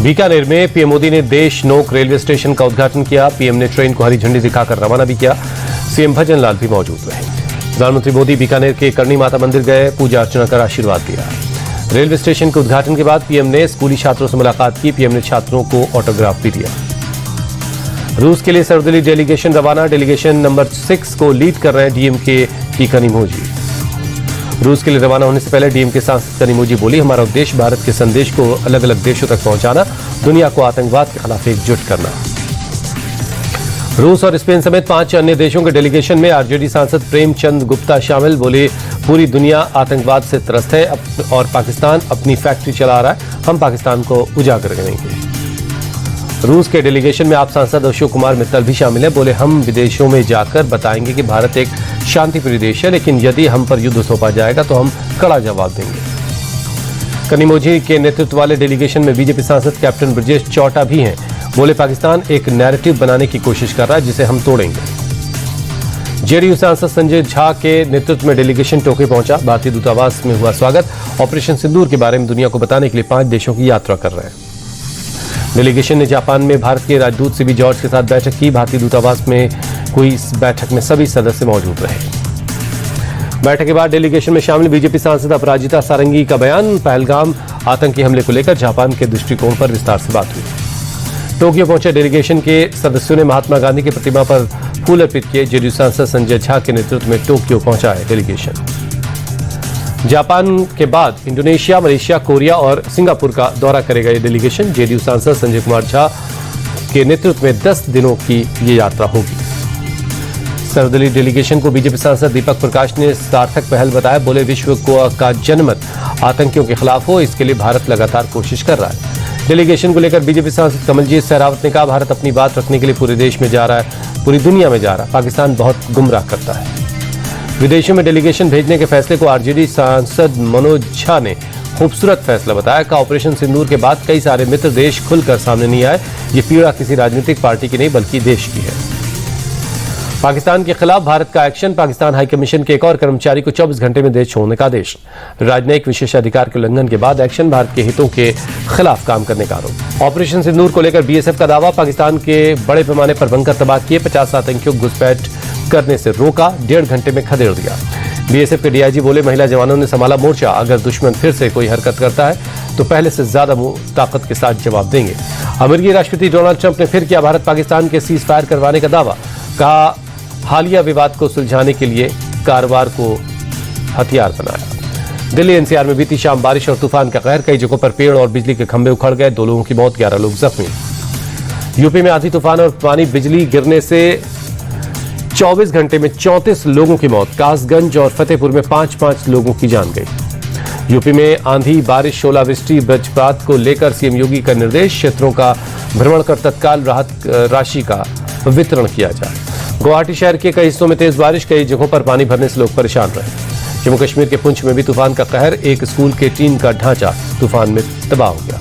बीकानेर में पीएम मोदी ने Deshnok railway station का उद्घाटन किया। पीएम ने ट्रेन को हरी झंडी दिखाकर रवाना भी किया। सीएम भजन लाल भी मौजूद रहे। प्रधानमंत्री मोदी बीकानेर के करणी माता मंदिर गए, पूजा अर्चना कर आशीर्वाद दिया। रेलवे स्टेशन के उद्घाटन के बाद पीएम ने स्कूली छात्रों से मुलाकात की। पीएम ने छात्रों को ऑटोग्राफ भी दिया। रूस के लिए सर्वदलीय डेलीगेशन रवाना। डेलीगेशन नंबर 6 को लीड कर रहे हैं डीएमके की कनिमोझी। रूस के लिए रवाना होने से पहले डीएमके सांसद कनिमोझी बोली, हमारा उद्देश्य भारत के संदेश को अलग अलग देशों तक पहुंचाना, दुनिया को आतंकवाद के खिलाफ एकजुट करना। रूस और स्पेन समेत 5 अन्य देशों के डेलीगेशन में आरजेडी सांसद प्रेमचंद गुप्ता शामिल। बोले, पूरी दुनिया आतंकवाद से त्रस्त है और पाकिस्तान अपनी फैक्ट्री चला रहा है, हम पाकिस्तान को उजागर करेंगे। रूस के डेलीगेशन में आप सांसद अशोक कुमार मित्तल भी शामिल हैं। बोले, हम विदेशों में जाकर बताएंगे कि भारत एक शांतिप्रिय देश है, लेकिन यदि हम पर युद्ध सौंपा जाएगा तो हम कड़ा जवाब देंगे। कनिमोझी के नेतृत्व वाले डेलीगेशन में बीजेपी सांसद कैप्टन ब्रजेश चौटा भी हैं। बोले, पाकिस्तान एक नैरेटिव बनाने की कोशिश कर रहा है जिसे हम तोड़ेंगे। जेडीयू सांसद संजय झा के नेतृत्व में डेलीगेशन टोक्यो पहुंचा। भारतीय दूतावास में हुआ स्वागत। ऑपरेशन सिंदूर के बारे में दुनिया को बताने के लिए 5 देशों की यात्रा कर रहे हैं। डेलीगेशन ने जापान में भारत के राजदूत सीबी जॉर्ज के साथ बैठक की। भारतीय दूतावास में हुई इस बैठक में सभी सदस्य मौजूद रहे। बैठक के बाद डेलीगेशन में शामिल बीजेपी सांसद अपराजिता सारंगी का बयान। पहलगाम आतंकी हमले को लेकर जापान के दृष्टिकोण पर विस्तार से बात हुई। टोक्यो पहुंचे डेलीगेशन के सदस्यों ने महात्मा गांधी की प्रतिमा पर फूल अर्पित किए। जेडीयू सांसद संजय झा के नेतृत्व में टोक्यो पहुंचा है डेलीगेशन। जापान के बाद इंडोनेशिया, मलेशिया, कोरिया और सिंगापुर का दौरा करेगा ये डेलीगेशन। जेडीयू सांसद संजय कुमार झा के नेतृत्व में 10 दिनों की ये यात्रा होगी। सर्वदलीय डेलीगेशन को बीजेपी सांसद दीपक प्रकाश ने सार्थक पहल बताया। बोले, विश्व का जनमत आतंकियों के खिलाफ हो, इसके लिए भारत लगातार कोशिश कर रहा है। डेलीगेशन को लेकर बीजेपी सांसद कमलजीत सहरावत ने कहा, भारत अपनी बात रखने के लिए पूरे देश में जा रहा है, पूरी दुनिया में जा रहा है। पाकिस्तान बहुत गुमराह करता है। विदेशों में डेलीगेशन भेजने के फैसले को आरजेडी सांसद मनोज झा ने खूबसूरत फैसला बताया। का ऑपरेशन सिंदूर के बाद कई सारे मित्र देश खुलकर सामने नहीं आए। ये पीड़ा किसी राजनीतिक पार्टी की नहीं बल्कि देश की है। पाकिस्तान के खिलाफ भारत का एक्शन। पाकिस्तान हाई कमीशन के एक और कर्मचारी को 24 घंटे में देश छोड़ने का आदेश। राजनयिक विशेषाधिकार के उल्लंघन के बाद एक्शन। भारत के हितों के खिलाफ काम करने का आरोप। ऑपरेशन सिंदूर को लेकर बीएसएफ का दावा। पाकिस्तान के बड़े पैमाने पर बंकर तबाह किए। 50 आतंकियों को घुसपैठ करने से रोका, 1.5 घंटे में खदेड़ दिया। बीएसएफ के डीआईजी बोले, महिला जवानों ने संभाला मोर्चा। अगर दुश्मन फिर से कोई हरकत करता है तो पहले से ज्यादा ताकत के साथ जवाब देंगे। अमेरिकी राष्ट्रपति डोनाल्ड ट्रंप ने फिर किया भारत पाकिस्तान के सीज फायर करवाने का दावा। कहा, हालिया विवाद को सुलझाने के लिए कारवार को हथियार बनाया। दिल्ली एनसीआर में बीती शाम बारिश और तूफान का कहर। कई जगहों पर पेड़ और बिजली के खंभे उखड़ गए। 2 लोगों की मौत, 11 लोग जख्मी। यूपी में आंधी तूफान और पानी बिजली गिरने से 24 घंटे में 34 लोगों की मौत। कासगंज और फतेहपुर में 5-5 लोगों की जान गई। यूपी में आंधी, बारिश, ओलावृष्टि, वज्रपात को लेकर सीएम योगी का निर्देश। क्षेत्रों का भ्रमण कर तत्काल राहत राशि का वितरण किया जाए। गुवाहाटी शहर के कई हिस्सों में तेज बारिश। कई जगहों पर पानी भरने से लोग परेशान रहे। जम्मू कश्मीर के पुंछ में भी तूफान का कहर। एक स्कूल के टीन का ढांचा तूफान में तबाह हो गया।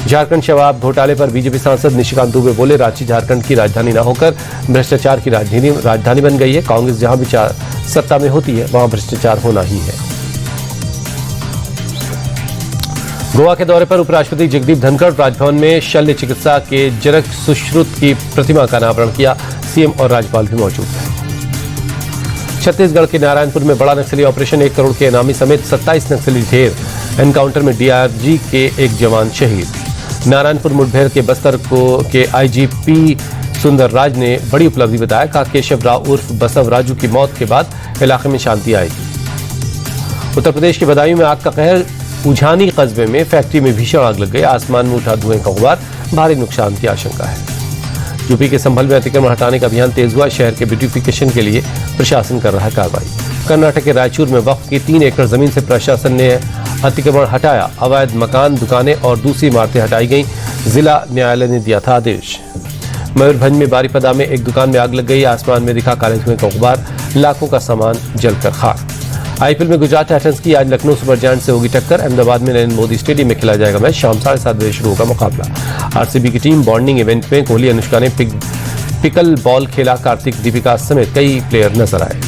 झारखंड शराब घोटाले पर बीजेपी सांसद निशिकांत दुबे बोले, रांची झारखंड की राजधानी न होकर भ्रष्टाचार की राजधानी बन गई है। कांग्रेस जहां भी सत्ता में होती है वहां भ्रष्टाचार होना ही है। गोवा के दौरे पर उपराष्ट्रपति जगदीप धनखड़ राजभवन में शल्य चिकित्सा के जनक सुश्रुत की प्रतिमा का अनावरण किया। सीएम और राज्यपाल भी मौजूद थे। छत्तीसगढ़ के नारायणपुर में बड़ा नक्सली ऑपरेशन। 1 करोड़ के इनामी समेत 27 नक्सली ढेर। एनकाउंटर में डीआरजी के एक जवान शहीद। नारायणपुर मुठभेड़ के बस्तर के आईजीपी सुंदर राज ने बड़ी उपलब्धि बताया। कहा, केशव राव उर्फ बसव राजू की मौत के बाद इलाके में शांति आएगी। उत्तर प्रदेश के बदायूं में आग का कहर। उझानी कस्बे में फैक्ट्री में भीषण आग लग गई। आसमान में उठा धुएं का गुबार। भारी नुकसान की आशंका है। यूपी के संभल में अतिक्रमण हटाने का अभियान तेज हुआ। शहर के ब्यूटिफिकेशन के लिए प्रशासन कर रहा है कार्रवाई। कर्नाटक के रायचूर में वक्फ की 3 एकड़ जमीन से प्रशासन ने अतिक्रमण हटाया। अवैध मकान, दुकानें और दूसरी इमारतें हटाई गईं। जिला न्यायालय ने दिया था आदेश। मयूरभंज में बारीपदा में एक दुकान में आग लग गई। आसमान में दिखा काले धुएं का गुबार। लाखों का सामान जलकर खाक। आईपीएल में गुजरात टाइटंस की आज लखनऊ सुपर जायंट्स से होगी टक्कर। अहमदाबाद में नरेंद्र मोदी स्टेडियम में खेला जाएगा मैच। शाम 7:30 बजे शुरू होगा मुकाबला। आरसीबी की टीम बॉन्डिंग इवेंट में कोहली, अनुष्का ने पिकल बॉल खेला। कार्तिक, दीपिका समेत कई प्लेयर नजर आए।